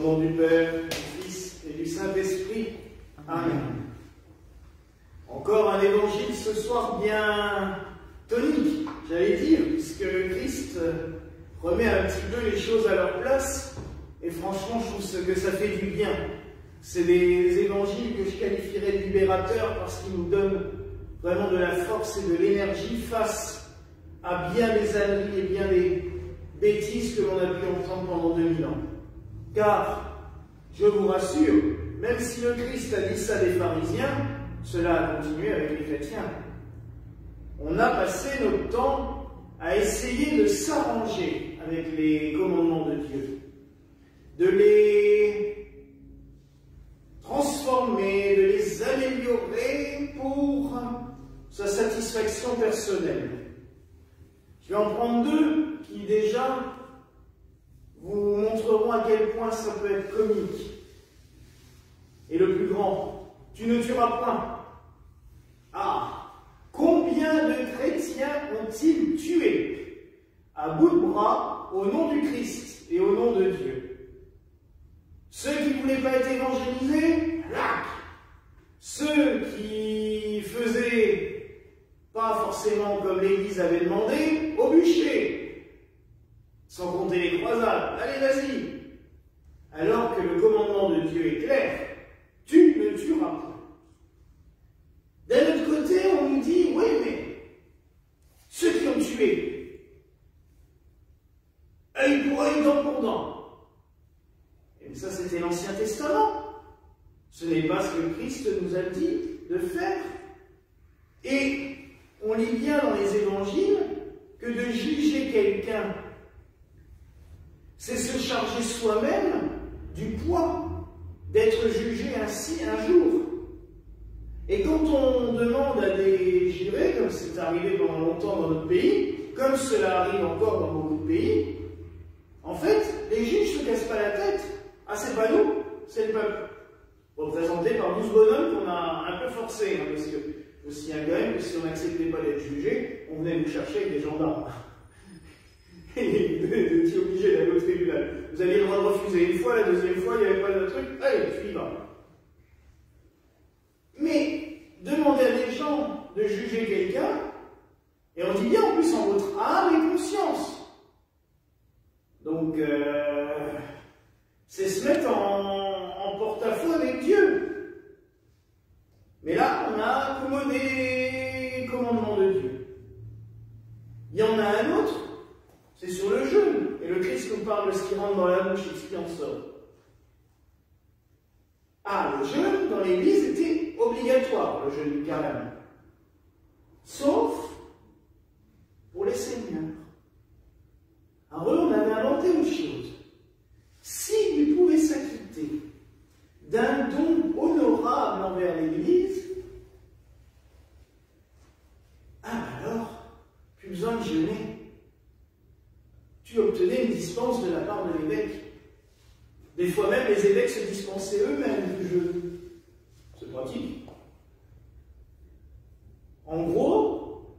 nom du Père, du Fils et du Saint-Esprit. Amen. Encore un évangile ce soir bien tonique, j'allais dire, puisque Christ remet un petit peu les choses à leur place, et franchement, je trouve que ça fait du bien. C'est des évangiles que je qualifierais de libérateurs parce qu'ils nous donnent vraiment de la force et de l'énergie face à bien des âneries et bien des bêtises que l'on a pu entendre pendant 2000 ans. Car, je vous rassure, même si le Christ a dit ça des pharisiens, cela a continué avec les chrétiens. On a passé notre temps à essayer de s'arranger avec les commandements de Dieu, de les transformer, de les améliorer pour sa satisfaction personnelle. Je vais en prendre deux qui déjà vous montreront à quel point ça peut être comique. Et le plus grand, tu ne tueras point. Ah, combien de chrétiens ont-ils tué à bout de bras au nom du Christ et au nom de Dieu? Ceux qui ne voulaient pas être évangélisés, rac. Ceux qui faisaient pas forcément comme l'Église avait demandé, au bûcher. Sans compter les croisades, allez vas-y. Alors que le commandement de Dieu est clair, tu ne tueras point. D'un autre côté, on nous dit, oui, mais ceux qui ont tué, œil pour œil, dent pour dent. Et ça, c'était l'Ancien Testament. Ce n'est pas ce que Christ nous a dit de faire. Et on lit bien dans les évangiles que de juger quelqu'un, c'est se charger soi-même du poids d'être jugé ainsi un jour. Et quand on demande à des jurés, comme c'est arrivé pendant longtemps dans notre pays, comme cela arrive encore dans beaucoup de pays, en fait, les juges ne se cassent pas la tête. Ah, c'est pas nous, c'est le peuple. Représenté par 12 bonhommes qu'on a un peu forcés, hein, parce que je me souviens quand même que si on n'acceptait pas d'être jugé, on venait nous chercher avec des gendarmes. Et vous étiez obligé d'aller au tribunal. Vous aviez le droit de refuser une fois, la deuxième fois, il n'y avait pas de truc, allez, tu y vas. Mais demandez à des gens de juger quelqu'un, et on dit bien en plus en votre âme et conscience. Donc, c'est se mettre en porte-à-faux avec Dieu. Mais là, on a accommodé les commandements de Dieu. Il y en a un autre, c'est sur le jeûne. Et le Christ nous parle de ce qui rentre dans la bouche et ce qui en sort. Ah, le jeûne dans l'Église était obligatoire, le jeûne du carême. Sauf pour les seigneurs. Alors eux, on avait inventé une chose. S'ils pouvaient s'acquitter d'un don honorable envers l'Église, alors, plus besoin de jeûner. Tu obtenais une dispense de la part de l'évêque. Des fois même, les évêques se dispensaient eux-mêmes du jeûne. C'est pratique. En gros,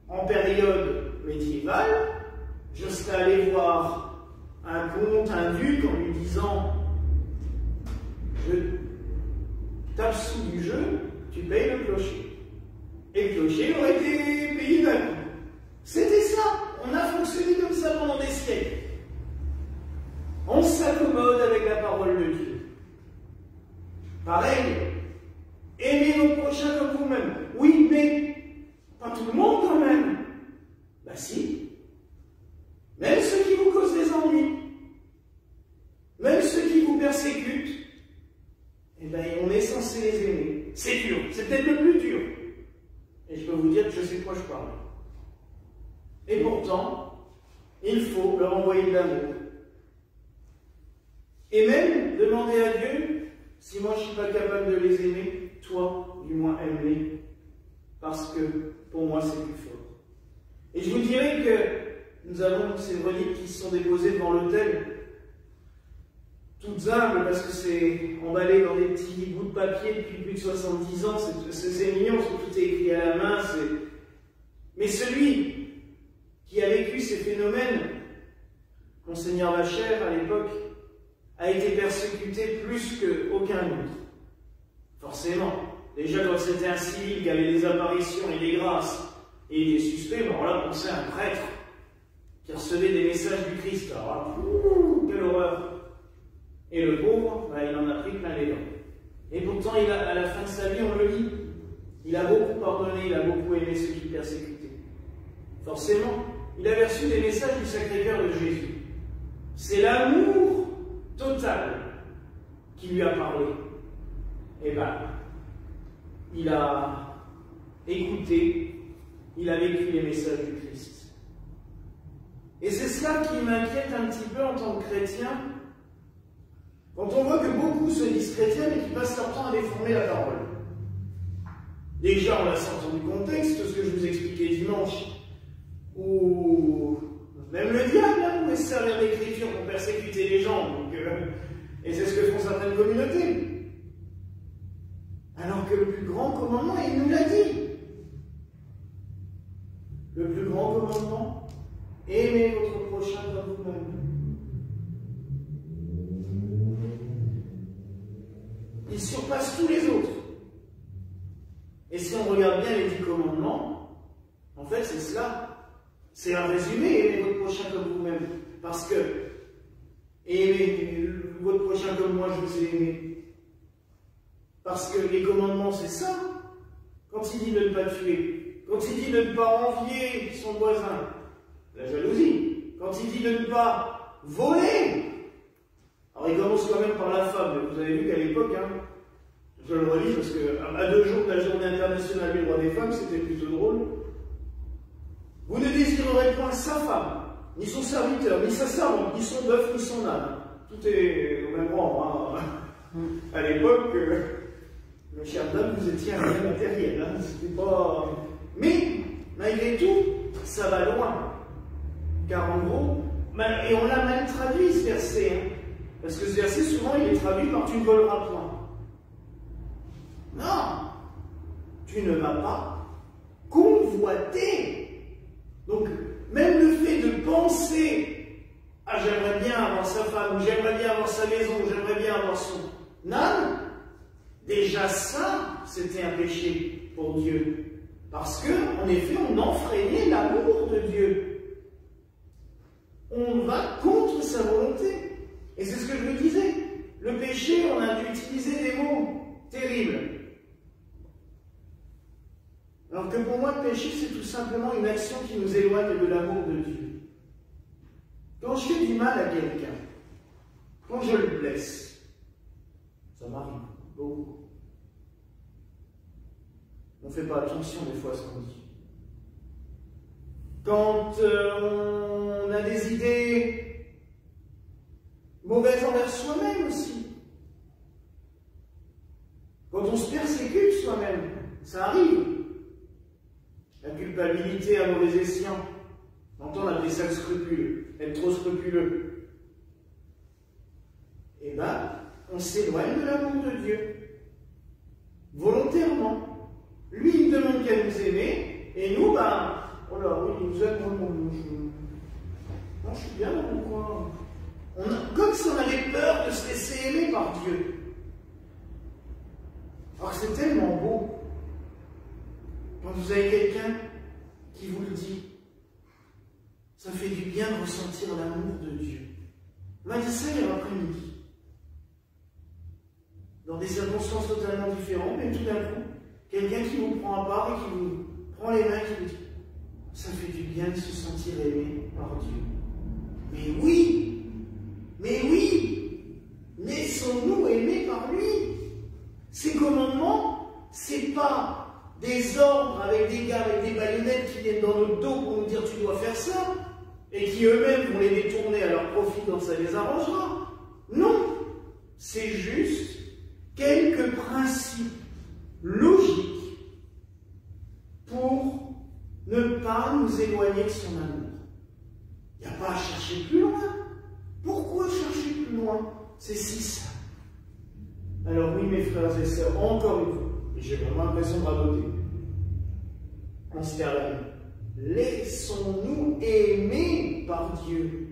en période médiévale, je serais allé voir un comte, un duc, en lui disant « Je tape sous du jeûne, tu payes le clocher. » Et le clocher aurait été payé d'un coup. C'était ça. On a fonctionné comme ça pendant des siècles. On s'accommode avec la parole de Dieu. Pareil, aimez nos prochains comme vous-même. Oui, mais pas tout le monde quand même. Ben si. Même ceux qui vous causent des ennuis. Même ceux qui vous persécutent. Eh bien, on est censé les aimer. C'est dur. C'est peut-être le plus dur. Et je peux vous dire que je sais de quoi je parle. Et pourtant, il faut leur envoyer de l'amour. Et même demander à Dieu, si moi je ne suis pas capable de les aimer, toi, du moins aime-les, parce que pour moi c'est plus fort. Et je vous dirais que nous avons ces reliques qui sont déposées devant l'autel, toutes humbles, parce que c'est emballé dans des petits bouts de papier depuis plus de 70 ans, c'est mignon, tout est écrit à la main, mais celui qui a vécu ces phénomènes, Monseigneur Vacher à l'époque, a été persécuté plus qu'aucun autre. Forcément. Déjà, quand c'était un civil qui avait des apparitions et des grâces et des suspects, alors là, pensez à un prêtre qui recevait des messages du Christ. Alors là, quelle horreur! Et le pauvre, il en a pris plein les dents. Et pourtant, à la fin de sa vie, on le lit, il a beaucoup pardonné, il a beaucoup aimé ceux qui persécutaient. Forcément, il avait reçu des messages du Sacré-Cœur de Jésus. C'est l'amour total qui lui a parlé. Eh bien, il a écouté, il a vécu les messages du Christ. Et c'est cela qui m'inquiète un petit peu en tant que chrétien, quand on voit que beaucoup se disent chrétiens mais qui passent leur temps à déformer la parole. Déjà, on la sort du contexte, ce que je vous expliquais dimanche, où même le diable pouvait se servir d'écriture pour persécuter les gens, donc, et c'est ce que font certaines communautés. Alors que le plus grand commandement, il nous l'a dit. Le plus grand commandement, aimez votre prochain comme vous-même. Il surpasse tous les autres. Et si on regarde bien les 10 commandements, en fait c'est cela. C'est un résumé, aimez votre prochain comme vous-même. Parce que aimez votre prochain comme moi je vous ai aimé. Parce que les commandements, c'est ça. Quand il dit de ne pas tuer, quand il dit de ne pas envier son voisin, la jalousie, quand il dit de ne pas voler, alors il commence quand même par la femme. Vous avez vu qu'à l'époque, je le relis parce qu'à 2 jours de la journée internationale du droit des femmes, c'était plutôt drôle. Vous ne désirerez point sa femme, ni son serviteur, ni sa servante, ni son bœuf, ni son âne. Tout est au même rang. À l'époque, le cher dame, vous étiez un bien matériel, c'était pas... Mais, malgré tout, ça va loin. Car en gros, et on l'a mal traduit ce verset, parce que ce verset, souvent, il est traduit par « tu ne voleras point ». Non, tu ne vas pas convoiter. Donc, même le fait de penser « ah, j'aimerais bien avoir sa femme, ou j'aimerais bien avoir sa maison, ou j'aimerais bien avoir son âne », déjà ça, c'était un péché pour Dieu. Parce que, en effet, on enfreignait l'amour de Dieu. On va contre sa volonté. Et c'est ce que je vous disais. Le péché, on a dû utiliser des mots terribles. Alors que pour moi, le péché, c'est tout simplement une action qui nous éloigne de l'amour de Dieu. Quand je fais du mal à quelqu'un, quand je le blesse, ça m'arrive beaucoup. On ne fait pas attention des fois à ce qu'on dit. Quand on a des idées mauvaises envers soi-même aussi. Quand on se persécute soi-même, ça arrive. La culpabilité à mauvais escient. On appelle ça le scrupule, être trop scrupuleux. Eh bien, on s'éloigne de l'amour de Dieu. Volontairement. Lui, il ne demande qu'à nous aimer, et nous, oh là, oui, il nous aime, moi, je suis bien dans mon coin. Comme si on avait peur de se laisser aimer par Dieu. Alors c'est tellement beau. Quand vous avez quelqu'un qui vous le dit, ça fait du bien de ressentir l'amour de Dieu. On m'a dit ça hier après-midi. Dans des circonstances totalement différentes, mais tout d'un coup, quelqu'un qui vous prend à part et qui vous prend les mains, qui vous dit « ça fait du bien de se sentir aimé par Dieu ». Mais oui, laissons-nous aimer par lui. Ces commandements, c'est pas des ordres avec des gars avec des baïonnettes qui viennent dans notre dos pour nous dire « tu dois faire ça » et qui eux-mêmes vont les détourner à leur profit quand ça les arrangera. Non, c'est juste quelques principes logique pour ne pas nous éloigner de son amour. Il n'y a pas à chercher plus loin. Pourquoi chercher plus loin? C'est si simple. Alors oui, mes frères et sœurs, encore une fois, et j'ai vraiment l'impression de radoter, on se termine. Laissons-nous aimer par Dieu.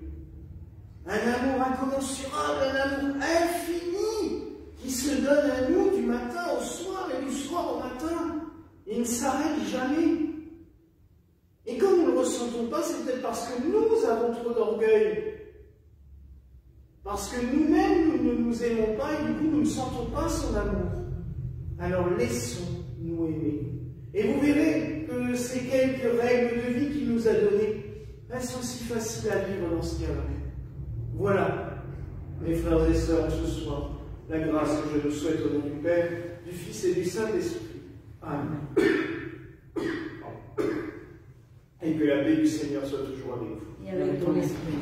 un amour incommensurable, un amour infini qui se donne à nous du matin au soir et du soir au matin. Il ne s'arrête jamais. Et comme nous ne le ressentons pas, c'est peut-être parce que nous avons trop d'orgueil. Parce que nous-mêmes, nous ne nous aimons pas et du coup, nous ne sentons pas son amour. Alors laissons-nous aimer. Et vous verrez que ces quelques règles de vie qu'il nous a données, elles sont si faciles à vivre dans ce cas-là. Voilà, mes frères et sœurs, ce soir, la grâce que je nous souhaite au nom du Père, du Fils et du Saint-Esprit. Amen. Et que la paix du Seigneur soit toujours avec vous. Et avec ton esprit.